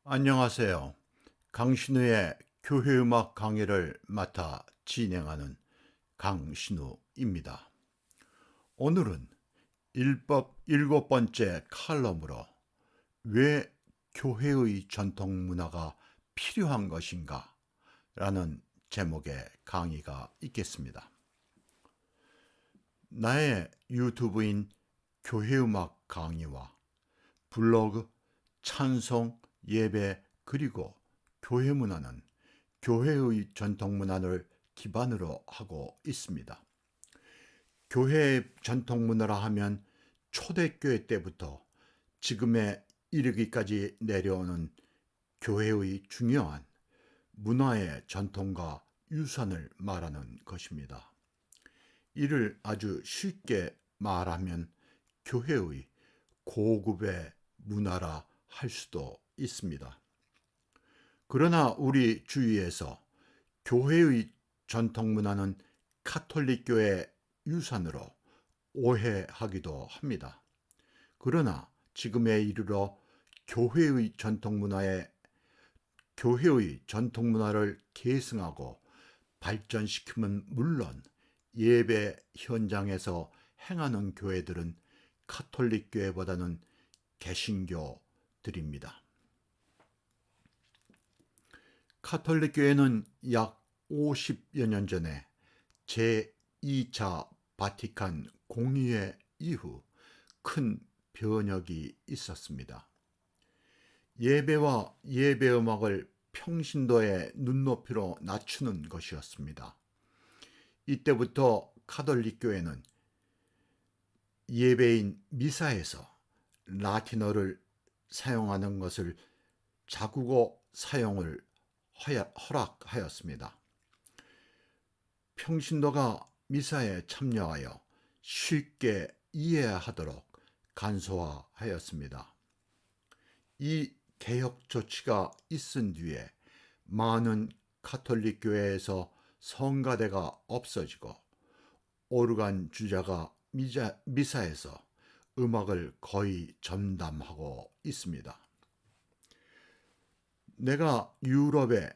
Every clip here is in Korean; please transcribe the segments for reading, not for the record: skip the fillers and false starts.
안녕하세요. 강신우의 교회음악 강의를 맡아 진행하는 강신우입니다. 오늘은 일곱 번째 칼럼으로 왜 교회의 전통 문화가 필요한 것인가 라는 제목의 강의가 있겠습니다. 나의 유튜브인 교회음악 강의와 블로그, 찬송, 예배, 그리고 교회 문화는 교회의 전통 문화를 기반으로 하고 있습니다. 교회의 전통 문화라 하면 초대교회 때부터 지금에 이르기까지 내려오는 교회의 중요한 문화의 전통과 유산을 말하는 것입니다. 이를 아주 쉽게 말하면 교회의 고급의 문화라 할 수도 있습니다. 그러나 우리 주위에서 교회의 전통 문화는 카톨릭교의 유산으로 오해하기도 합니다. 그러나 지금에 이르러 교회의 전통 문화를 계승하고 발전시키면 물론 예배 현장에서 행하는 교회들은 카톨릭 교회보다는 개신교들입니다. 카톨릭 교회는 약 50여 년 전에 제2차 바티칸 공의회 이후 큰 변혁이 있었습니다. 예배와 예배음악을 평신도의 눈높이로 낮추는 것이었습니다. 이때부터 카톨릭 교회는 예배인 미사에서 라틴어를 사용하는 것을 자국어 사용을 허락하였습니다. 평신도가 미사에 참여하여 쉽게 이해하도록 간소화하였습니다. 이 개혁 조치가 있은 뒤에 많은 카톨릭 교회에서 성가대가 없어지고 오르간 주자가 미사에서 음악을 거의 전담하고 있습니다. 내가 유럽의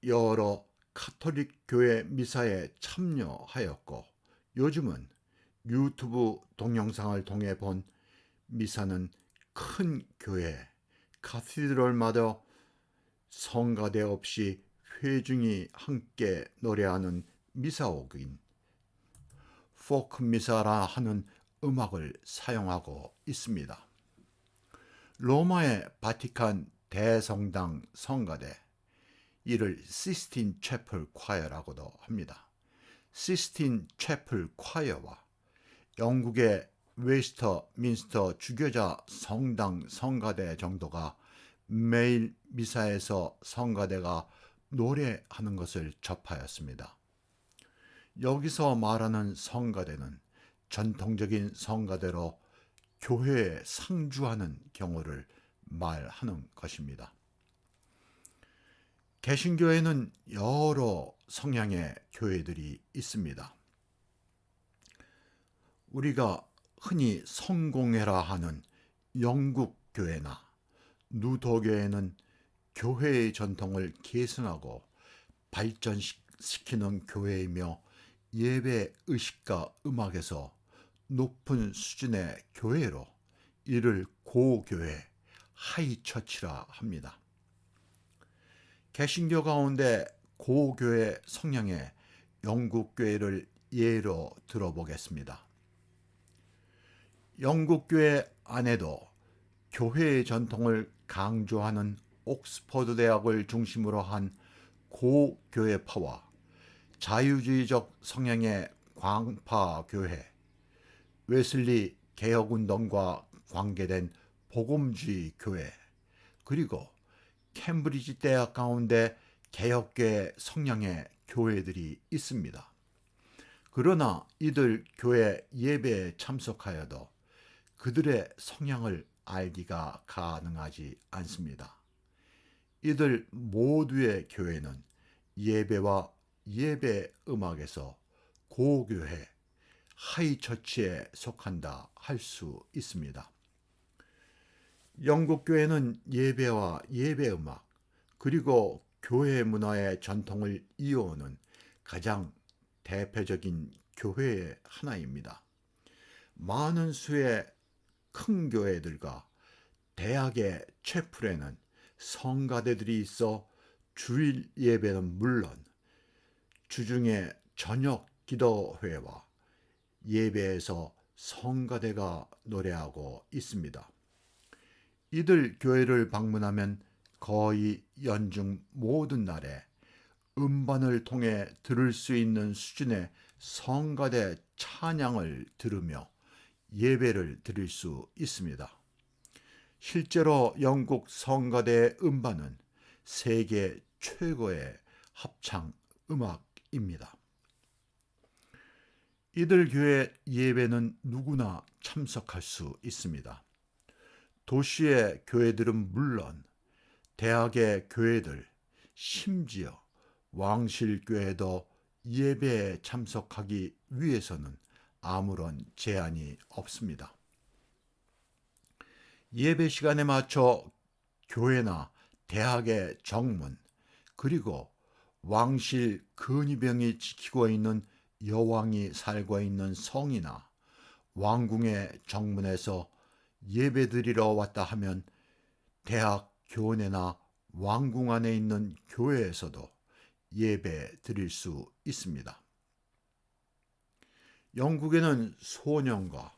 여러 카톨릭 교회 미사에 참여하였고 요즘은 유튜브 동영상을 통해 본 미사는 큰 교회, 카테드럴마다 성가대 없이 회중이 함께 노래하는 미사옥인 포크 미사라 하는 음악을 사용하고 있습니다. 로마의 바티칸 대성당 성가대, 이를 시스틴 채플 콰이어라고도 합니다. 시스틴 채플 콰이어와 영국의 웨스터민스터 주교자 성당 성가대 정도가 매일 미사에서 성가대가 노래하는 것을 접하였습니다. 여기서 말하는 성가대는 전통적인 성가대로 교회에 상주하는 경우를 말하는 것입니다. 개신교에는 여러 성향의 교회들이 있습니다. 우리가 흔히 성공회라 하는 영국 교회나 누도교회는 교회의 전통을 계승하고 발전시키는 교회이며 예배 의식과 음악에서 높은 수준의 교회로 이를 고교회, 하이처치라 합니다. 개신교 가운데 고교회 성향의 영국 교회를 예로 들어보겠습니다. 영국 교회 안에도 교회의 전통을 강조하는 옥스퍼드 대학을 중심으로 한 고교회파와 자유주의적 성향의 광파 교회, 웨슬리 개혁운동과 관계된 복음주의 교회, 그리고 캠브리지 대학 가운데 개혁계 성향의 교회들이 있습니다. 그러나 이들 교회 예배에 참석하여도 그들의 성향을 알기가 가능하지 않습니다. 이들 모두의 교회는 예배와 예배 음악에서 고교회, 하이처치에 속한다 할 수 있습니다. 영국 교회는 예배와 예배 음악, 그리고 교회 문화의 전통을 이어오는 가장 대표적인 교회의 하나입니다. 많은 수의 큰 교회들과 대학의 채플에는 성가대들이 있어 주일 예배는 물론 주중에 저녁 기도회와 예배에서 성가대가 노래하고 있습니다. 이들 교회를 방문하면 거의 연중 모든 날에 음반을 통해 들을 수 있는 수준의 성가대 찬양을 들으며 예배를 드릴 수 있습니다. 실제로 영국 성가대의 음반은 세계 최고의 합창 음악입니다. 이들 교회 예배는 누구나 참석할 수 있습니다. 도시의 교회들은 물론 대학의 교회들, 심지어 왕실교회도 예배에 참석하기 위해서는 아무런 제한이 없습니다. 예배 시간에 맞춰 교회나 대학의 정문, 그리고 왕실 근위병이 지키고 있는 여왕이 살고 있는 성이나 왕궁의 정문에서 예배드리러 왔다 하면 대학 교내나 왕궁 안에 있는 교회에서도 예배 드릴 수 있습니다. 영국에는 소년과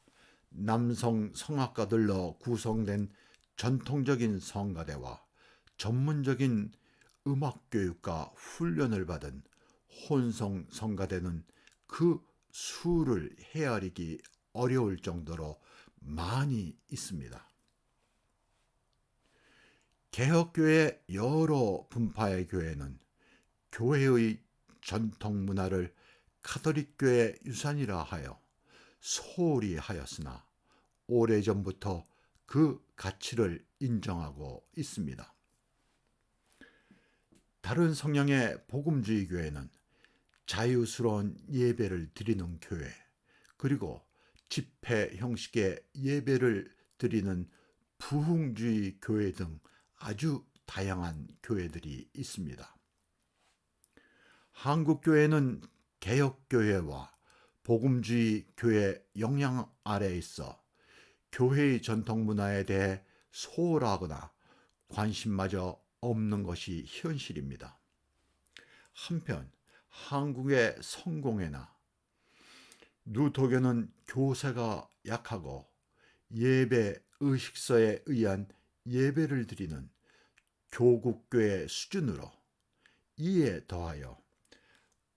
남성 성악가들로 구성된 전통적인 성가대와 전문적인 음악교육과 훈련을 받은 혼성 성가대는 그 수를 헤아리기 어려울 정도로 많이 있습니다. 개혁교회 여러 분파의 교회는 교회의 전통 문화를 카톨릭교회 유산이라 하여 소홀히 하였으나 오래전부터 그 가치를 인정하고 있습니다. 다른 성향의 복음주의 교회는 자유스러운 예배를 드리는 교회, 그리고 집회 형식의 예배를 드리는 부흥주의 교회 등 아주 다양한 교회들이 있습니다. 한국 교회는 개혁교회와 복음주의 교회 영향 아래에 있어 교회의 전통 문화에 대해 소홀하거나 관심마저 없는 것이 현실입니다. 한편 한국의 성공회나 누토교는 교세가 약하고 예배 의식서에 의한 예배를 드리는 교국교회 수준으로, 이에 더하여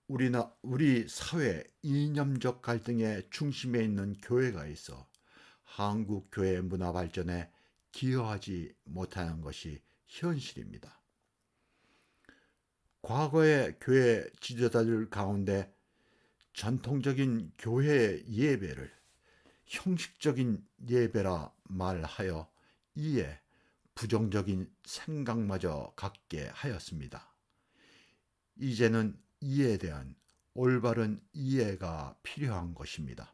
우리 사회 이념적 갈등의 중심에 있는 교회가 있어 한국 교회 문화 발전에 기여하지 못하는 것이 현실입니다. 과거의 교회 지도자들 가운데 전통적인 교회 예배를 형식적인 예배라 말하여 이에 부정적인 생각마저 갖게 하였습니다. 이제는 이에 대한 올바른 이해가 필요한 것입니다.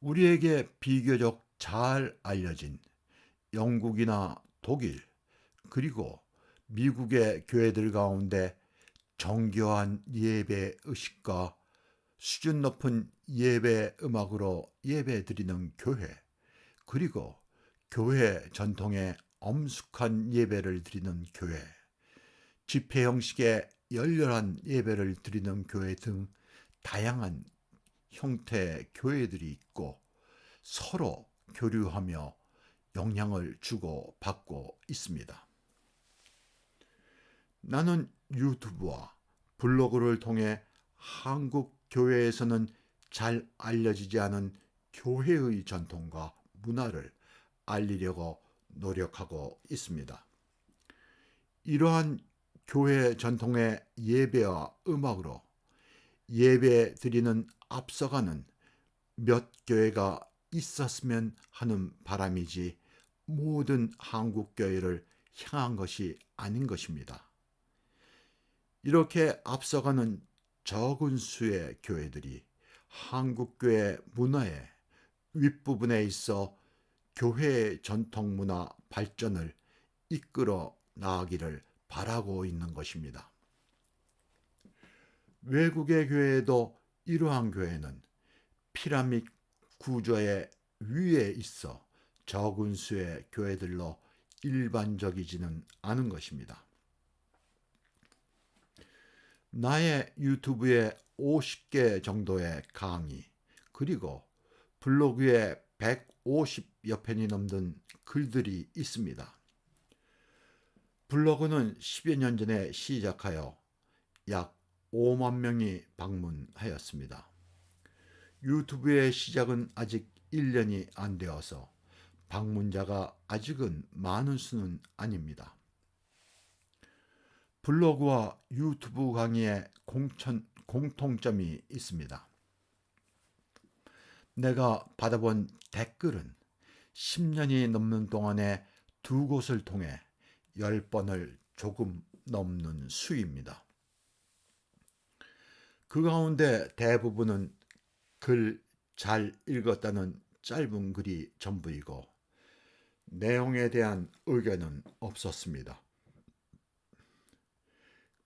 우리에게 비교적 잘 알려진 영국이나 독일, 그리고 미국의 교회들 가운데 정교한 예배 의식과 수준 높은 예배 음악으로 예배 드리는 교회, 그리고 교회 전통의 엄숙한 예배를 드리는 교회, 집회 형식의 열렬한 예배를 드리는 교회 등 다양한 형태의 교회들이 있고 서로 교류하며 영향을 주고 받고 있습니다. 나는 유튜브와 블로그를 통해 한국 교회에서는 잘 알려지지 않은 교회의 전통과 문화를 알리려고 노력하고 있습니다. 이러한 교회 전통의 예배와 음악으로 예배 드리는 앞서가는 몇 교회가 있었으면 하는 바람이지 모든 한국 교회를 향한 것이 아닌 것입니다. 이렇게 앞서가는 적은 수의 교회들이 한국 교회 문화에 윗부분에 있어 교회의 전통 문화 발전을 이끌어 나가기를 바라고 있는 것입니다. 외국의 교회에도 이러한 교회는 피라밋 구조의 위에 있어 적은 수의 교회들로 일반적이지는 않은 것입니다. 나의 유튜브에 50개 정도의 강의, 그리고 블로그에 150여 편이 넘는 글들이 있습니다. 블로그는 10여 년 전에 시작하여 약 5만 명이 방문하였습니다. 유튜브의 시작은 아직 1년이 안 되어서 방문자가 아직은 많은 수는 아닙니다. 블로그와 유튜브 강의에 공통점이 있습니다. 내가 받아본 댓글은 10년이 넘는 동안에 2곳을 통해 10번을 조금 넘는 수입니다. 그 가운데 대부분은 글 잘 읽었다는 짧은 글이 전부이고 내용에 대한 의견은 없었습니다.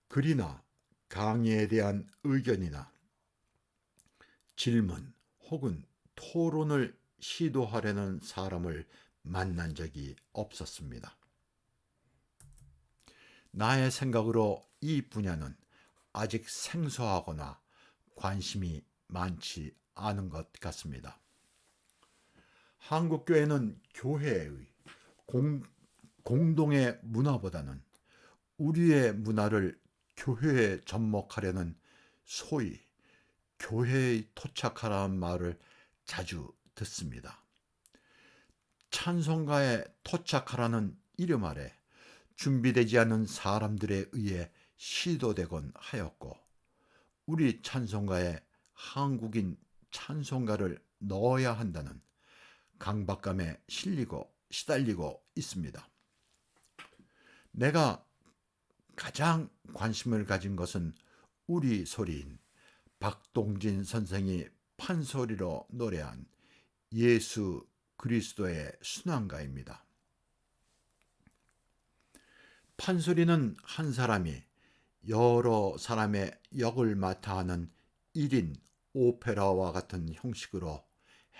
글이나 강의에 대한 의견이나 질문 혹은 토론을 시도하려는 사람을 만난 적이 없었습니다. 나의 생각으로 이 분야는 아직 생소하거나 관심이 많지 않은 것 같습니다. 한국교회는 교회의 공동의 문화보다는 우리의 문화를 교회에 접목하려는 소위 교회에 토착하라는 말을 자주 듣습니다. 찬송가에 토착하라는 이름 아래 준비되지 않은 사람들에 의해 시도되곤 하였고, 우리 찬송가에 한국인 찬송가를 넣어야 한다는 강박감에 시달리고 있습니다. 내가 가장 관심을 가진 것은 우리 소리인 박동진 선생이 판소리로 노래한 예수 그리스도의 순환가입니다. 판소리는 한 사람이 여러 사람의 역을 맡아 하는 1인 오페라와 같은 형식으로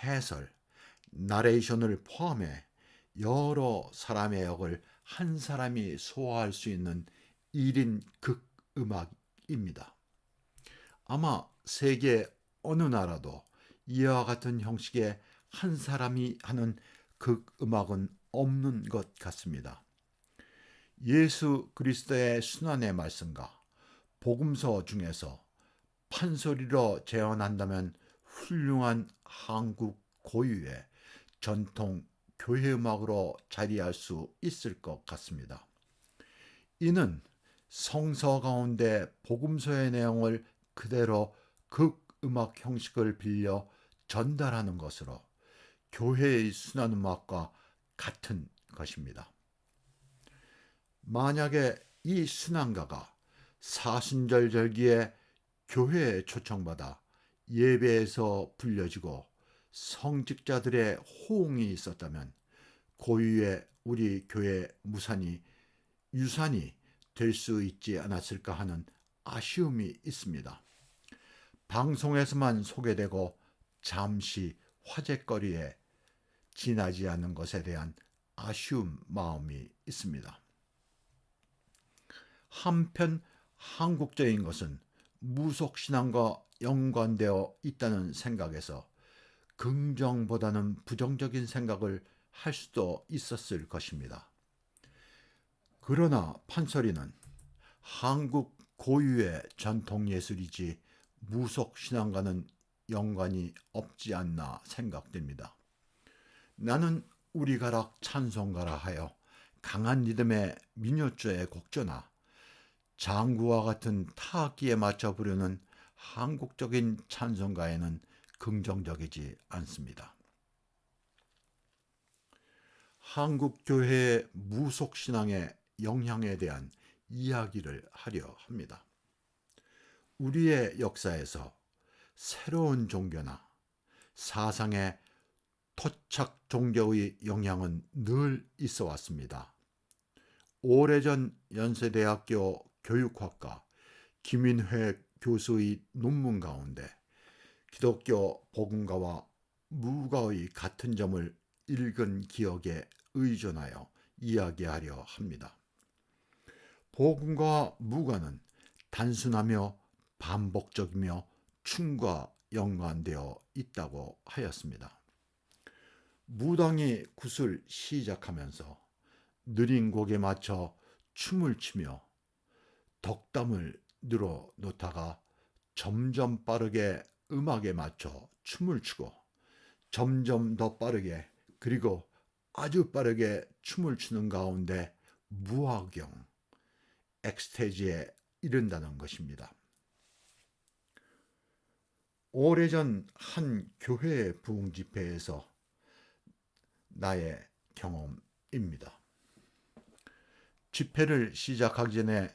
해설, 나레이션을 포함해 여러 사람의 역을 한 사람이 소화할 수 있는 1인 극음악입니다. 아마 세계 어느 나라도 이와 같은 형식의 한 사람이 하는 극음악은 없는 것 같습니다. 예수 그리스도의 순환의 말씀과 복음서 중에서 판소리로 재현한다면 훌륭한 한국 고유의 전통 교회 음악으로 자리할 수 있을 것 같습니다. 이는 성서 가운데 복음서의 내용을 그대로 극음악 형식을 빌려 전달하는 것으로 교회의 순환 음악과 같은 것입니다. 만약에 이 순환가가 사순절 절기에 교회에 초청받아 예배에서 불려지고 성직자들의 호응이 있었다면 고유의 우리 교회 유산이 될 수 있지 않았을까 하는 아쉬움이 있습니다. 방송에서만 소개되고 잠시 화제거리에 지나지 않는 것에 대한 아쉬운 마음이 있습니다. 한편 한국적인 것은 무속신앙과 연관되어 있다는 생각에서 긍정보다는 부정적인 생각을 할 수도 있었을 것입니다. 그러나 판소리는 한국 고유의 전통예술이지 무속신앙과는 연관이 없지 않나 생각됩니다. 나는 우리가락 찬송가라 하여 강한 리듬의 민요조의 곡조나 장구와 같은 타악기에 맞춰 부르는 한국적인 찬송가에는 긍정적이지 않습니다. 한국 교회의 무속신앙의 영향에 대한 이야기를 하려 합니다. 우리의 역사에서 새로운 종교나 사상의 토착 종교의 영향은 늘 있어 왔습니다. 오래전 연세대학교 교육학과 김인회 교수의 논문 가운데 기독교 복음가와 무가의 같은 점을 읽은 기억에 의존하여 이야기하려 합니다. 복음과 무가는 단순하며 반복적이며 춤과 연관되어 있다고 하였습니다. 무당이 굿을 시작하면서 느린 곡에 맞춰 춤을 추며 덕담을 늘어놓다가 점점 빠르게 음악에 맞춰 춤을 추고 점점 더 빠르게 그리고 아주 빠르게 춤을 추는 가운데 무화경, 엑스테이지에 이른다는 것입니다. 오래전 한 교회 부흥 집회에서 나의 경험입니다. 집회를 시작하기 전에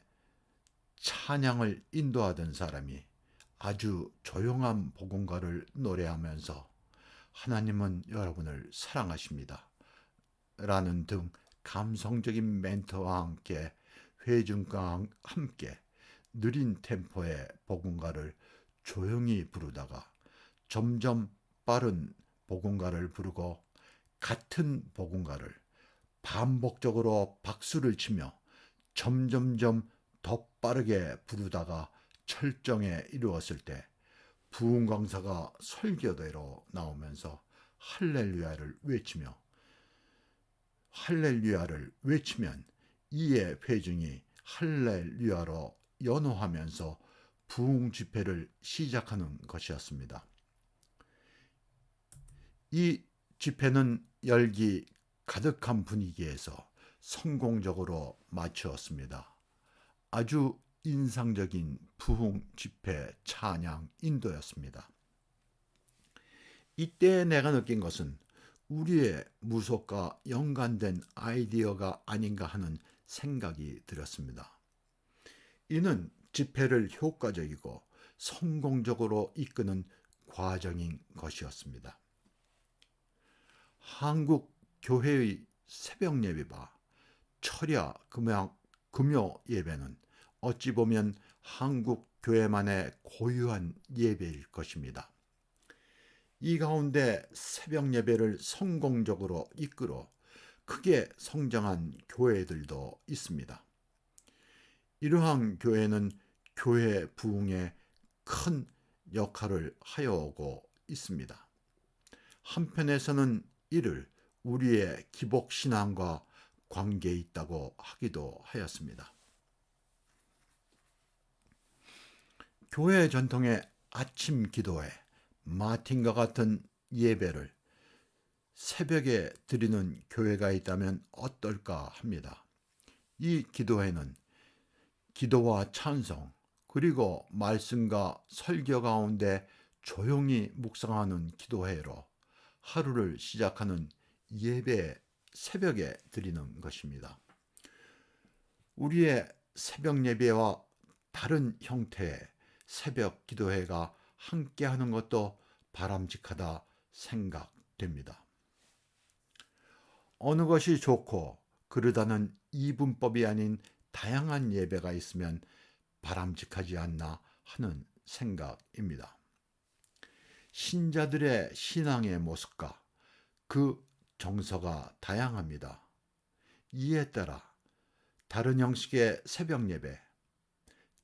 찬양을 인도하던 사람이 아주 조용한 복음가를 노래하면서 하나님은 여러분을 사랑하십니다 라는 등 감성적인 멘트와 함께 회중과 함께 느린 템포의 복음가를 조용히 부르다가 점점 빠른 복음가를 부르고 같은 복음가를 반복적으로 박수를 치며 점점점 더 빠르게 부르다가 철정에 이르렀을 때 부흥 강사가 설교대로 나오면서 할렐루야를 외치면 이에 회중이 할렐루야로 연호하면서 부흥 집회를 시작하는 것이었습니다. 이 집회는 열기 가득한 분위기에서 성공적으로 마치었습니다. 아주 인상적인 부흥 집회 찬양 인도였습니다. 이때 내가 느낀 것은 우리의 무속과 연관된 아이디어가 아닌가 하는 생각이 들었습니다. 이는 집회를 효과적이고 성공적으로 이끄는 과정인 것이었습니다. 한국 교회의 새벽 예배와 철야 금요 예배는 어찌 보면 한국 교회만의 고유한 예배일 것입니다. 이 가운데 새벽 예배를 성공적으로 이끌어 크게 성장한 교회들도 있습니다. 이러한 교회는 교회 부흥에 큰 역할을 하여 오고 있습니다. 한편에서는 이를 우리의 기복신앙과 관계 있다고 하기도 하였습니다. 교회 전통의 아침 기도회, 마틴과 같은 예배를 새벽에 드리는 교회가 있다면 어떨까 합니다. 이 기도회는 기도와 찬송, 그리고 말씀과 설교 가운데 조용히 묵상하는 기도회로 하루를 시작하는 예배 새벽에 드리는 것입니다. 우리의 새벽 예배와 다른 형태의 새벽 기도회가 함께하는 것도 바람직하다 생각됩니다. 어느 것이 좋고 그르다는 이분법이 아닌 다양한 예배가 있으면 바람직하지 않나 하는 생각입니다. 신자들의 신앙의 모습과 그 정서가 다양합니다. 이에 따라 다른 형식의 새벽 예배,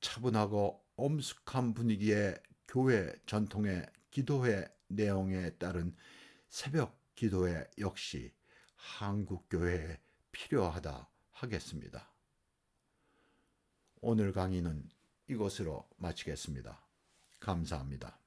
차분하고 엄숙한 분위기의 교회 전통의 기도회 내용에 따른 새벽 기도회 역시 한국 교회에 필요하다 하겠습니다. 오늘 강의는 이것으로 마치겠습니다. 감사합니다.